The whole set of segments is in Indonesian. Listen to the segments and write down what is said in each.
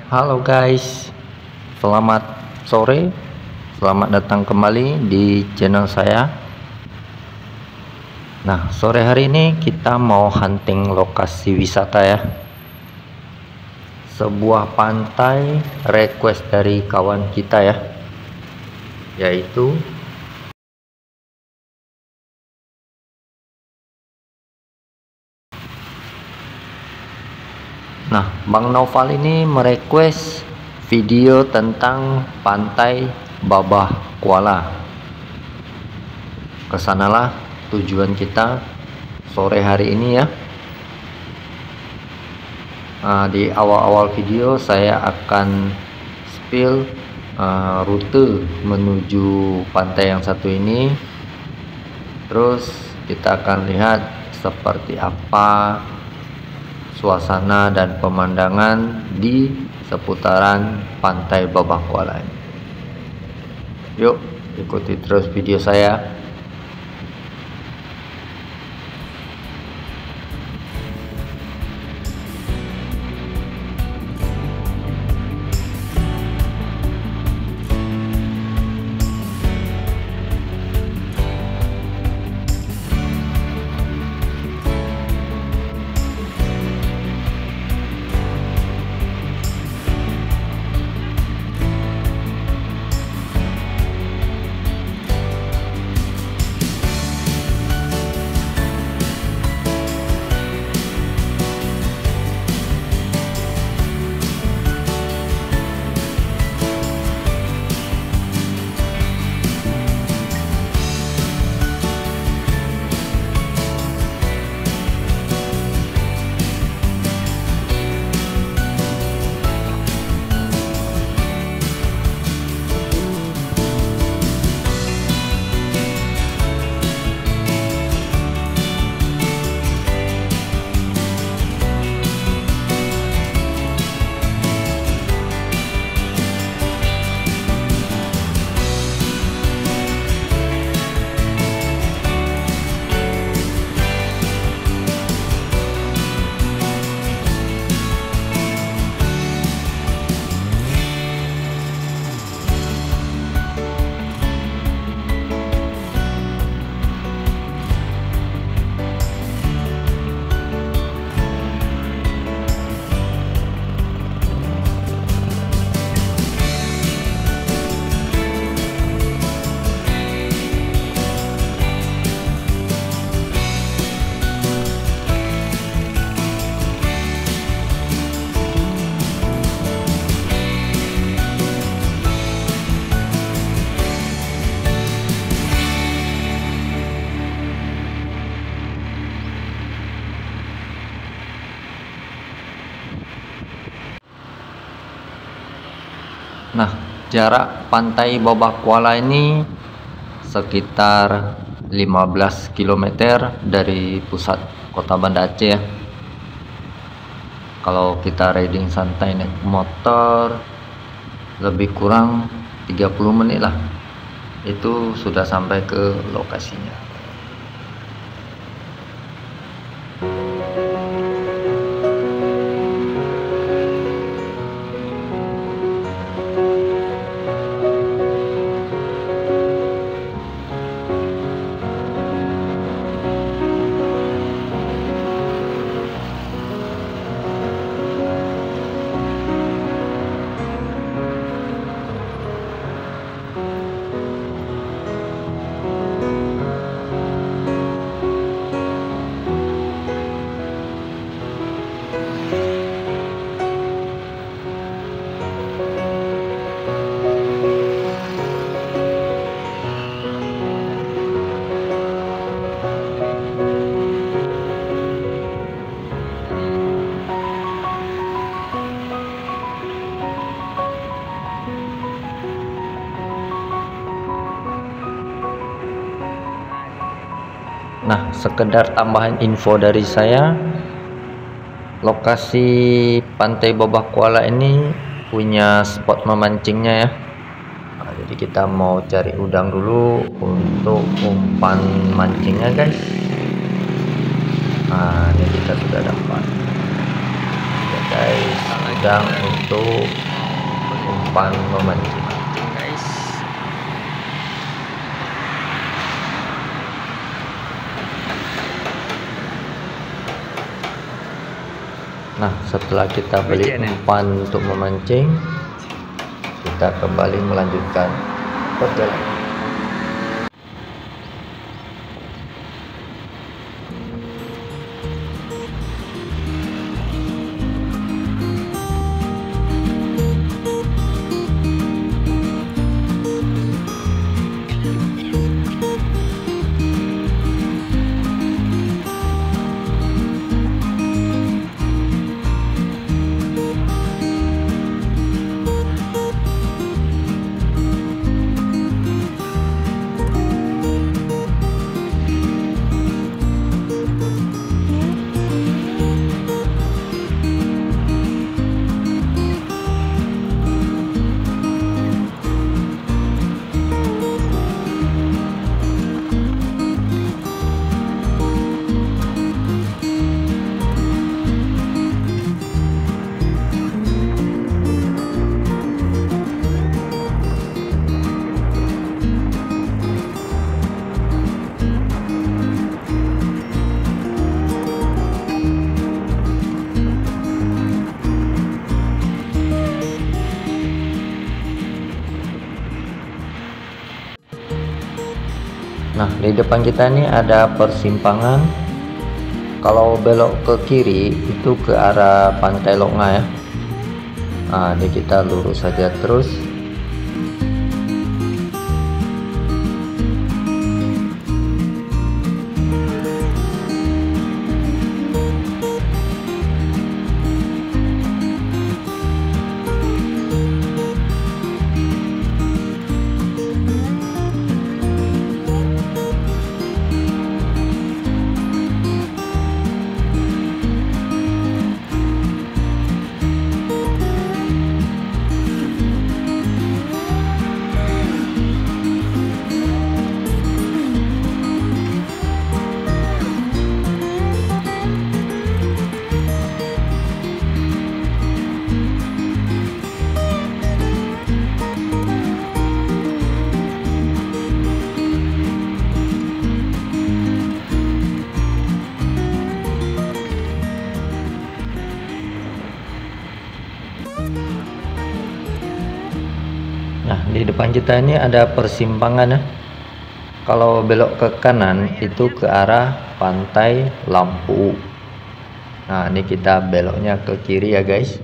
Halo guys, selamat sore, selamat datang kembali di channel saya. Nah, sore hari ini kita mau hunting lokasi wisata ya. Sebuah pantai request dari kawan kita ya, yaitu Bang Noval ini merequest video tentang pantai Babah Kuala. Kesanalah tujuan kita sore hari ini ya. Di awal-awal video saya akan spill rute menuju pantai yang satu ini. Terus kita akan lihat seperti apa suasana dan pemandangan di seputaran pantai Babah Kuala ini. Yuk ikuti terus video saya. Nah, jarak pantai Babah Kuala ini sekitar 15 km dari pusat kota Banda Aceh ya. Kalau kita riding santai naik motor lebih kurang 30 menit lah, itu sudah sampai ke lokasinya. Nah, sekedar tambahan info dari saya, lokasi pantai Babah Kuala ini punya spot memancingnya ya. Jadi kita mau cari udang dulu untuk umpan mancingnya guys. Ini kita sudah dapat ya guys. udang untuk umpan memancing. Guys, nah setelah kita beli umpan untuk memancing, kita kembali melanjutkan perjalanan. Nah, di depan kita ini ada persimpangan. Kalau belok ke kiri itu ke arah Pantai Loknga ya. Nah, ini kita lurus saja terus. Nah, di depan kita ini ada persimpangan ya. Kalau belok ke kanan itu ke arah Pantai Lampu. Nah, ini kita beloknya ke kiri ya guys.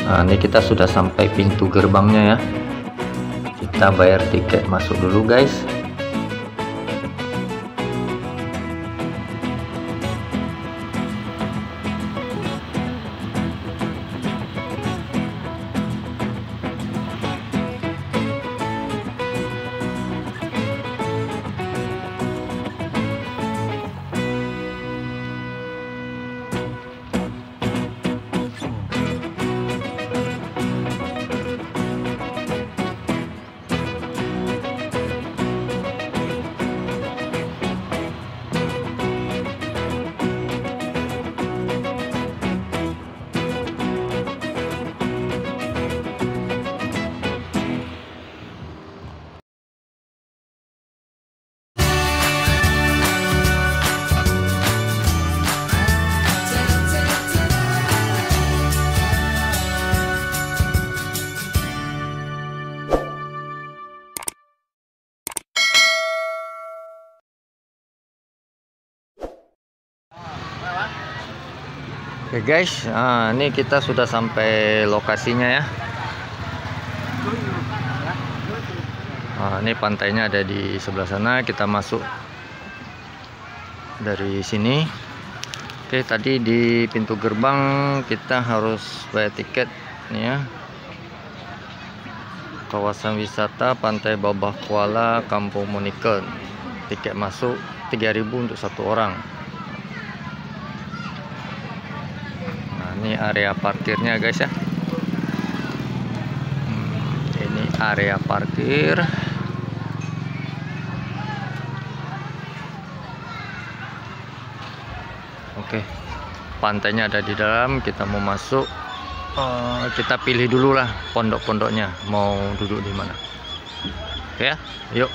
Nah, ini kita sudah sampai pintu gerbangnya ya. Kita bayar tiket masuk dulu guys. Oke guys, ini kita sudah sampai lokasinya ya. Ini pantainya ada di sebelah sana. Kita masuk dari sini. Oke, tadi di pintu gerbang kita harus bayar tiket nih ya. Kawasan wisata Pantai Babah Kuala, Kampung Moniken. Tiket masuk 3.000 untuk satu orang. Nah, ini area parkirnya guys ya. Ini area parkir. Oke, pantainya ada di dalam. Kita mau masuk, kita pilih dulu lah pondok-pondoknya mau duduk di mana. Oke ya, yuk.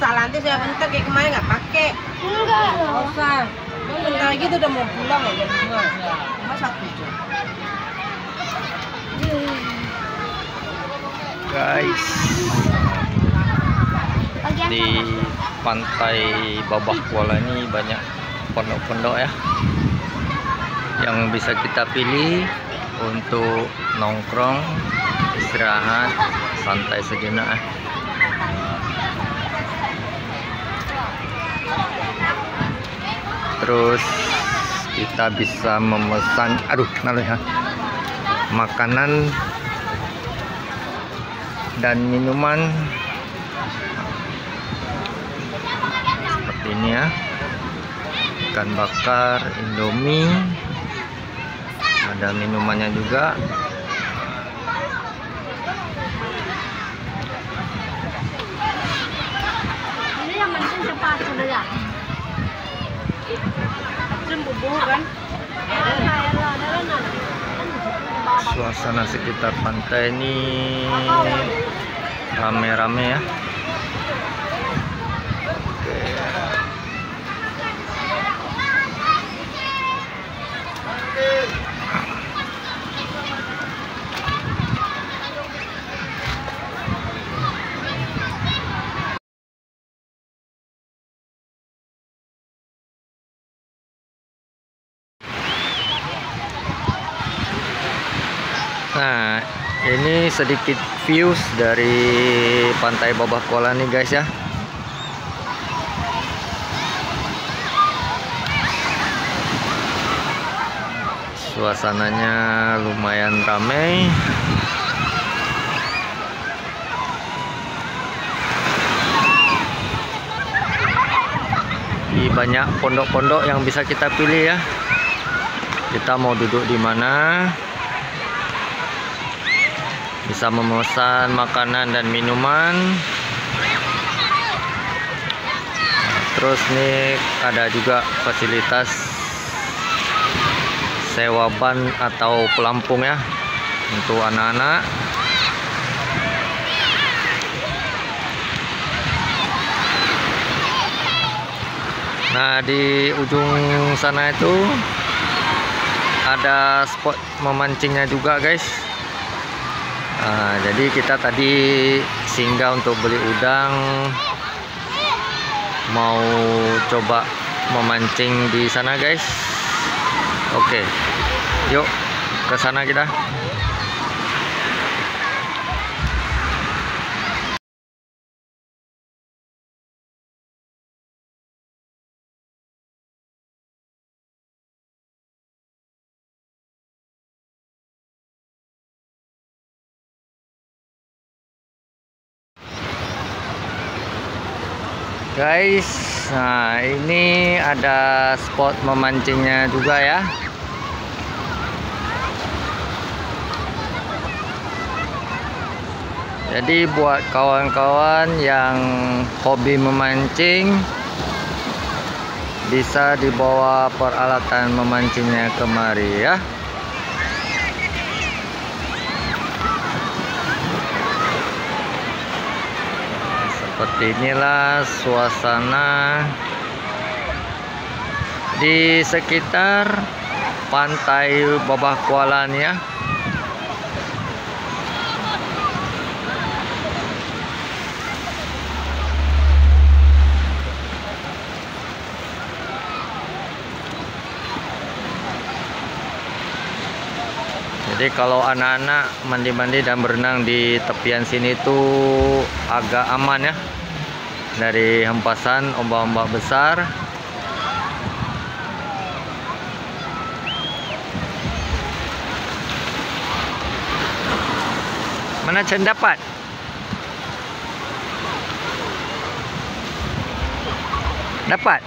Nanti saya bentar kayak kemarin nggak pakai. Enggak. Nggak usah. Bentar lagi tuh udah mau pulang ya jam 2. Cuma 1 jam. Guys, di Pantai Babah Kuala ini banyak pondok-pondok ya yang bisa kita pilih untuk nongkrong, istirahat, santai sejenak. Terus kita bisa memesan, makanan dan minuman seperti ini ya. Ikan bakar, Indomie, ada minumannya juga. Ini yang mancing sepatu ya. Kan? Suasana sekitar pantai ini rame-rame ya. Oke. Nah, ini sedikit views dari Pantai Babah Kuala nih guys ya. Suasananya lumayan ramai. Banyak pondok-pondok yang bisa kita pilih ya. Kita mau duduk di mana? Bisa memesan makanan dan minuman. Terus nih ada juga fasilitas sewa ban atau pelampung ya untuk anak-anak. Nah, di ujung sana itu ada spot memancingnya juga guys. Jadi kita tadi singgah untuk beli udang, mau coba memancing di sana guys. Oke, yuk ke sana kita. Guys, nah ini ada spot memancingnya juga ya. Jadi buat kawan-kawan yang hobi memancing, bisa dibawa peralatan memancingnya kemari ya. Seperti inilah suasana di sekitar Pantai Babah Kuala nih ya. Jadi kalau anak-anak mandi-mandi dan berenang di tepian sini tuh agak aman ya dari hempasan ombak-ombak besar. Mana Chen dapat? Dapat?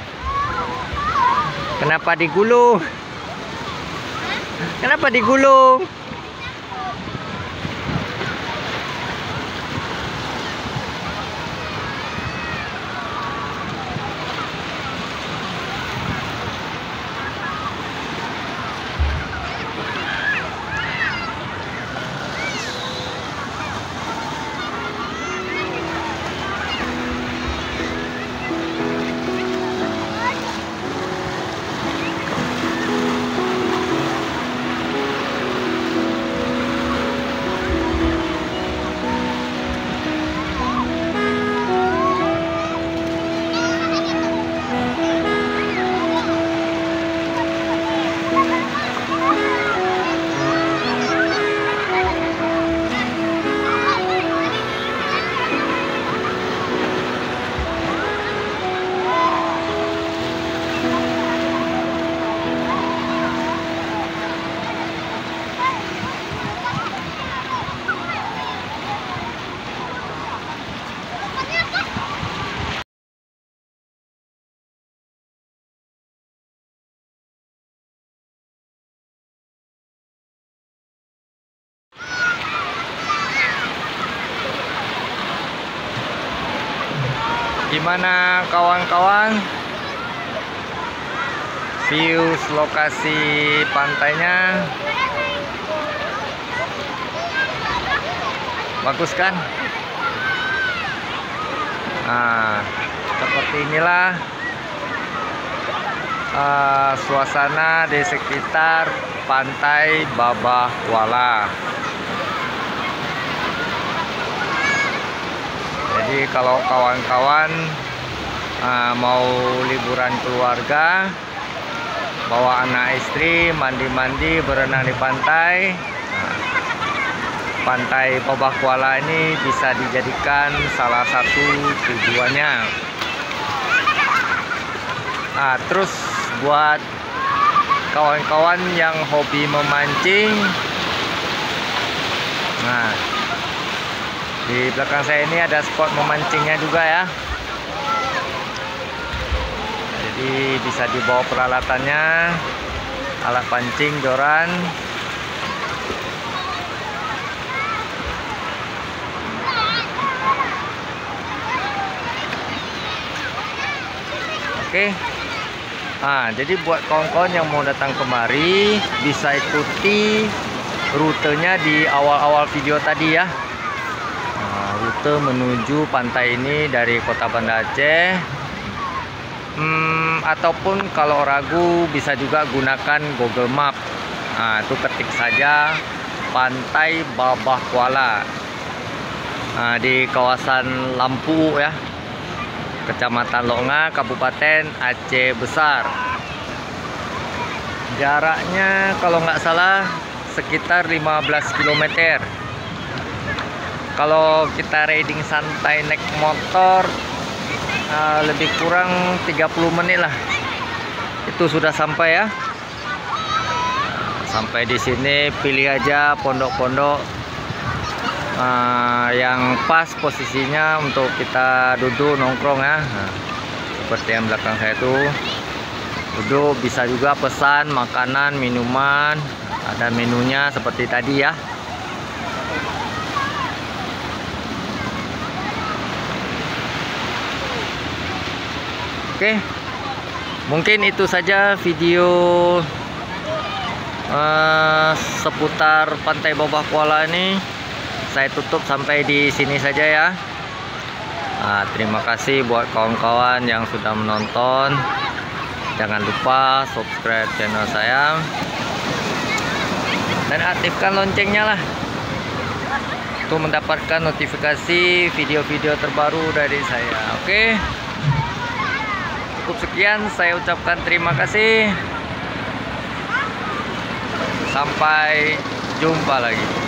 Kenapa digulung? Kenapa digulung? Gimana kawan-kawan views lokasi pantainya? Bagus kan? Nah, seperti inilah suasana di sekitar pantai Babah Kuala. Jadi kalau kawan-kawan mau liburan keluarga, bawa anak istri, mandi-mandi, berenang di pantai, pantai Babah Kuala ini bisa dijadikan salah satu tujuannya. Terus buat kawan-kawan yang hobi memancing, nah di belakang saya ini ada spot memancingnya juga ya. Jadi bisa dibawa peralatannya, alat pancing, joran. Oke. Jadi buat kawan-kawan yang mau datang kemari bisa ikuti rutenya di awal-awal video tadi ya. Rute menuju pantai ini dari Kota Banda Aceh, ataupun kalau ragu bisa juga gunakan Google Map. Itu ketik saja Pantai Babah Kuala di kawasan Lampu ya, Kecamatan Longa, Kabupaten Aceh Besar. Jaraknya kalau nggak salah sekitar 15 km. Kalau kita riding santai naik motor lebih kurang 30 menit lah, itu sudah sampai ya. Sampai di sini pilih aja pondok-pondok yang pas posisinya untuk kita duduk nongkrong ya. Seperti yang belakang saya tuh, duduk, bisa juga pesan makanan, minuman, ada menunya seperti tadi ya. Oke, mungkin itu saja video seputar Pantai Babah Kuala ini. Saya tutup sampai di sini saja ya. Terima kasih buat kawan-kawan yang sudah menonton. Jangan lupa subscribe channel saya dan aktifkan loncengnya lah untuk mendapatkan notifikasi video-video terbaru dari saya. Oke. Cukup sekian, saya ucapkan terima kasih. Sampai Jumpa lagi.